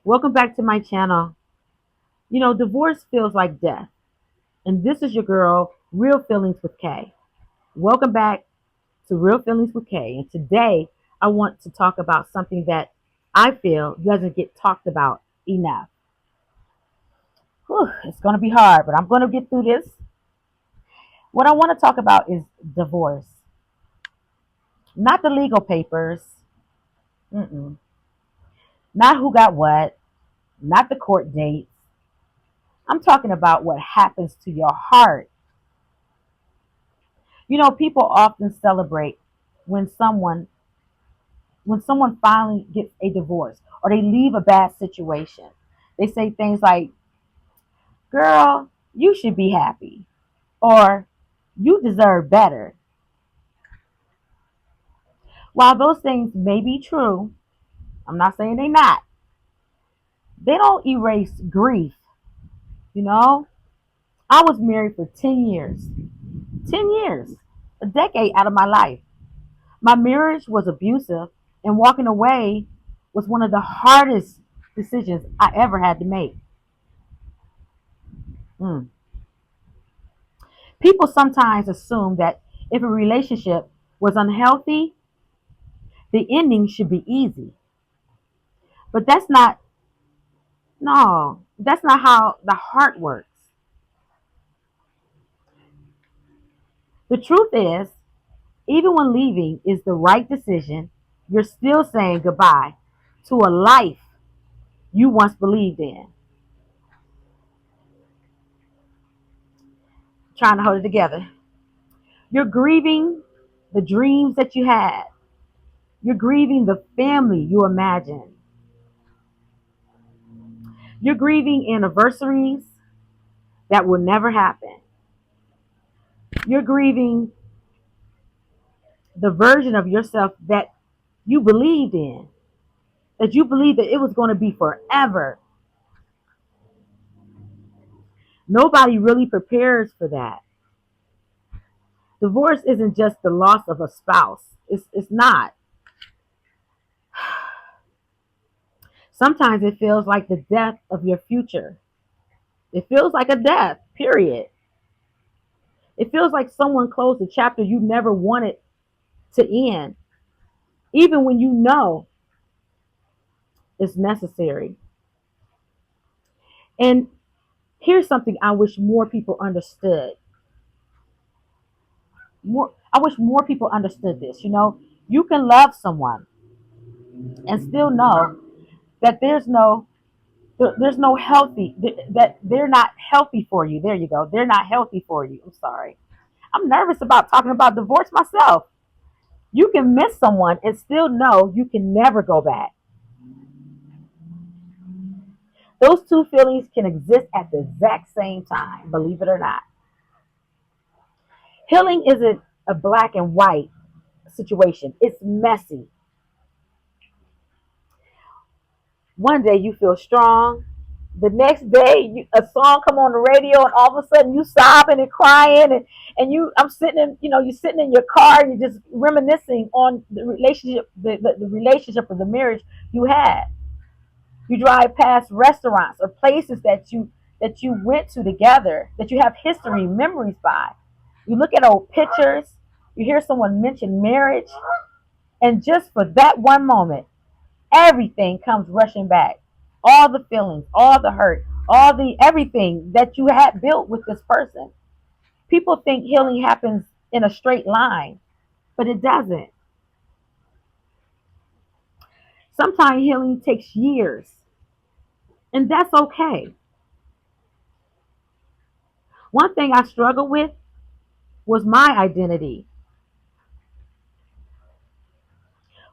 Welcome back to my channel. Divorce feels like death. And this is your girl, Real Feelings with Kay. Welcome back to Real Feelings with Kay. And today I want to talk about something that I feel doesn't get talked about enough. Whew, it's going to be hard, but I'm going to get through this. What I want to talk about is divorce, not the legal papers, mm-mm. Not who got what, not the court dates. I'm talking about what happens to your heart. People often celebrate when someone when someone finally gets a divorce or they leave a bad situation. They say things like, "Girl, you should be happy," or "You deserve better." While those things may be true, I'm not saying they're not. They don't erase grief, you know? I was married for 10 years. 10 years. A decade out of my life. My marriage was abusive, and walking away was one of the hardest decisions I ever had to make. Mm. People sometimes assume that if a relationship was unhealthy, the ending should be easy. But that's not how the heart works. The truth is, even when leaving is the right decision, you're still saying goodbye to a life you once believed in. Trying to hold it together. You're grieving the dreams that you had. You're grieving the family you imagined. You're grieving anniversaries that will never happen. You're grieving the version of yourself that you believed in, that you believed that it was going to be forever. Nobody really prepares for that. Divorce isn't just the loss of a spouse. It's not. Sometimes it feels like the death of your future. It feels like a death, period. It feels like someone closed a chapter you never wanted to end, even when you know it's necessary. And here's something I wish more people understood. I wish more people understood this. You can love someone and still know that there's no healthy that they're not healthy for you. There you go. They're not healthy for you. I'm sorry. I'm nervous about talking about divorce myself. You can miss someone and still know you can never go back. Those two feelings can exist at the exact same time, believe it or not. Healing isn't a black and white situation. It's messy. One day you feel strong. The next day, a song come on the radio, and all of a sudden you sobbing and crying, and I'm sitting in, you're sitting in your car, and you're just reminiscing on the relationship, the relationship or the marriage you had. You drive past restaurants or places that you went to together, that you have history, memories by. You look at old pictures, you hear someone mention marriage, and just for that one moment, everything comes rushing back. All the feelings, all the hurt, all the everything that you had built with this person. People think healing happens in a straight line, but it doesn't. Sometimes healing takes years, and that's okay. One thing I struggled with was my identity.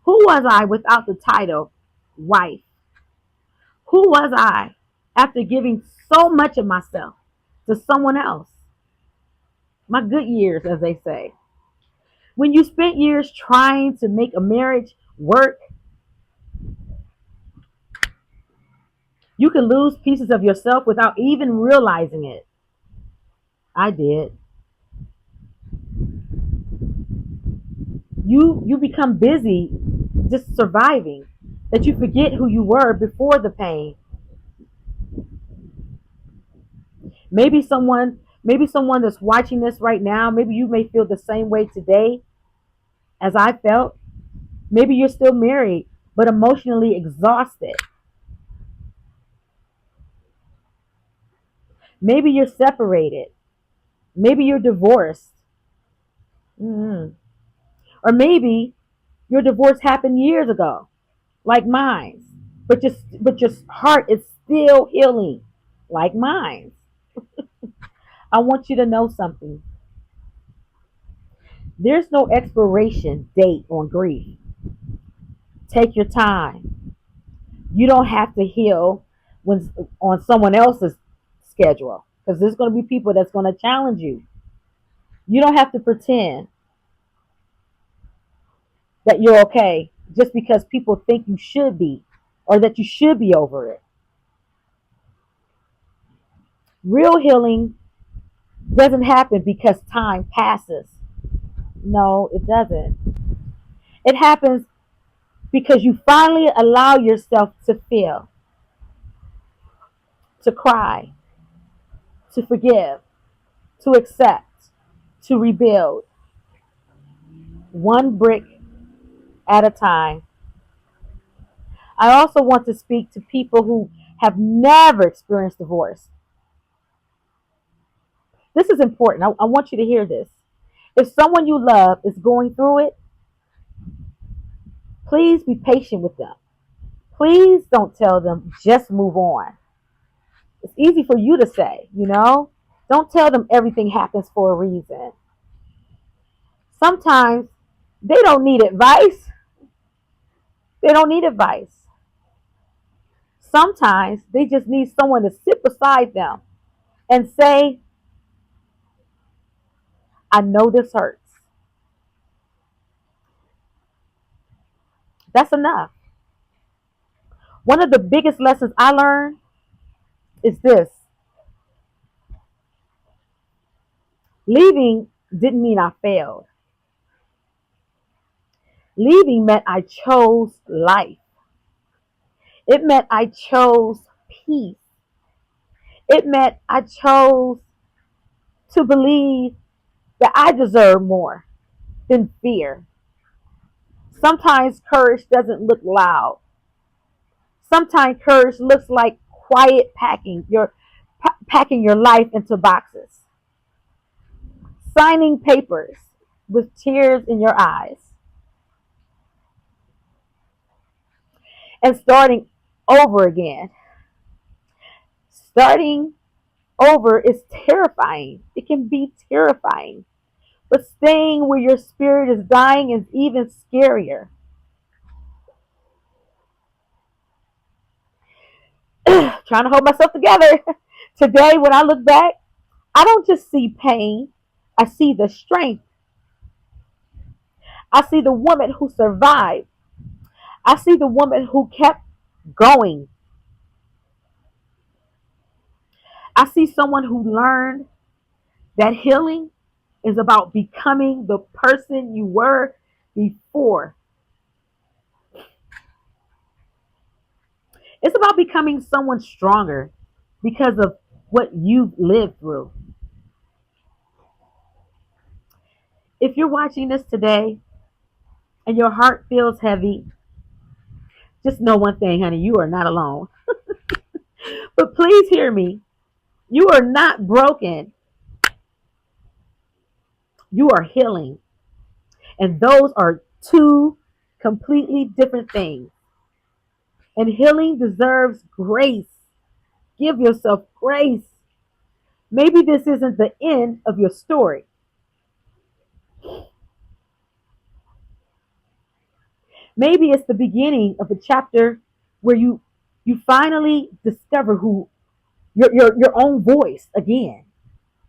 Who was I without the title wife? Who was I after giving so much of myself to someone else? My good years, as they say. When you spent years trying to make a marriage work, you can lose pieces of yourself without even realizing it. I did. You become busy just surviving, that you forget who you were before the pain. Maybe someone that's watching this right now, maybe you may feel the same way today as I felt. Maybe you're still married, but emotionally exhausted. Maybe you're separated. Maybe you're divorced. Mhm. Or maybe your divorce happened years ago, like mine. But your heart is still healing, like mine. I want you to know something. There's no expiration date on grief. Take your time. You don't have to heal when on someone else's schedule, because there's going to be people that's going to challenge you. You don't have to pretend that you're okay just because people think you should be, or that you should be over it. Real healing doesn't happen because time passes. No, it doesn't. It happens because you finally allow yourself to feel, to cry, to forgive, to accept, to rebuild, one brick at a time. I also want to speak to people who have never experienced divorce. This is important. I want you to hear this. If someone you love is going through it, please be patient with them. Please don't tell them just move on. It's easy for you to say, you know? Don't tell them everything happens for a reason. Sometimes they don't need advice. They don't need advice. Sometimes they just need someone to sit beside them and say, I know this hurts. That's enough. One of the biggest lessons I learned is this: leaving didn't mean I failed. Leaving meant I chose life. It meant I chose peace. It meant I chose to believe that I deserve more than fear. Sometimes courage doesn't look loud. Sometimes courage looks like quiet packing your life into boxes, signing papers with tears in your eyes, and starting over again. Starting over is terrifying. It can be terrifying. But staying where your spirit is dying is even scarier. Trying to hold myself together. Today, when I look back, I don't just see pain, I see the strength. I see the woman who survived. I see the woman who kept going. I see someone who learned that healing is about becoming the person you were before. It's about becoming someone stronger because of what you've lived through. If you're watching this today and your heart feels heavy, just know one thing, honey, you are not alone. But please hear me. You are not broken. You are healing. And those are two completely different things. And healing deserves grace. Give yourself grace. Maybe this isn't the end of your story. Maybe it's the beginning of a chapter where you finally discover who your own voice again,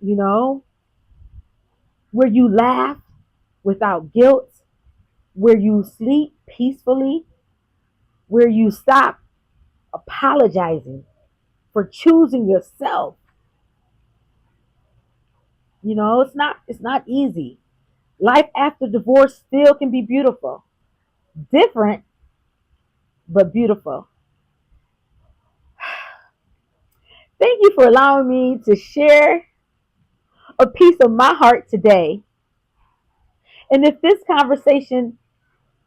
you know, where you laugh without guilt, where you sleep peacefully, where you stop apologizing for choosing yourself. You know, it's not easy. Life after divorce still can be beautiful. Different, but beautiful. Thank you for allowing me to share a piece of my heart today. And if this conversation,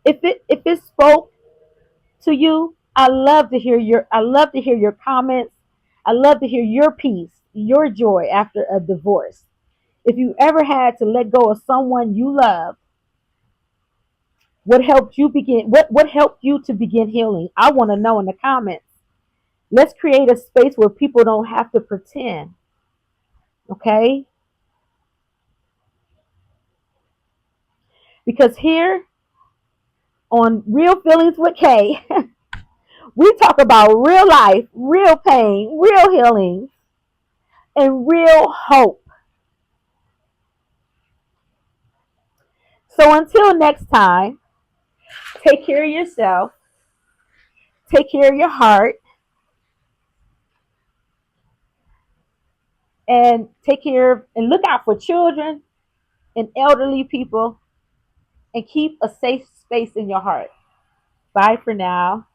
if it spoke to you, I love to hear your comments. I love to hear your peace, your joy after a divorce. If you ever had to let go of someone you love, what helped you to begin healing? I want to know in the comments. Let's create a space where people don't have to pretend. Okay? Because here on Real Feelings with Kay, we talk about real life, real pain, real healing, and real hope. So until next time, take care of yourself, take care of your heart, and take care of, and look out for children and elderly people, and keep a safe space in your heart. Bye for now.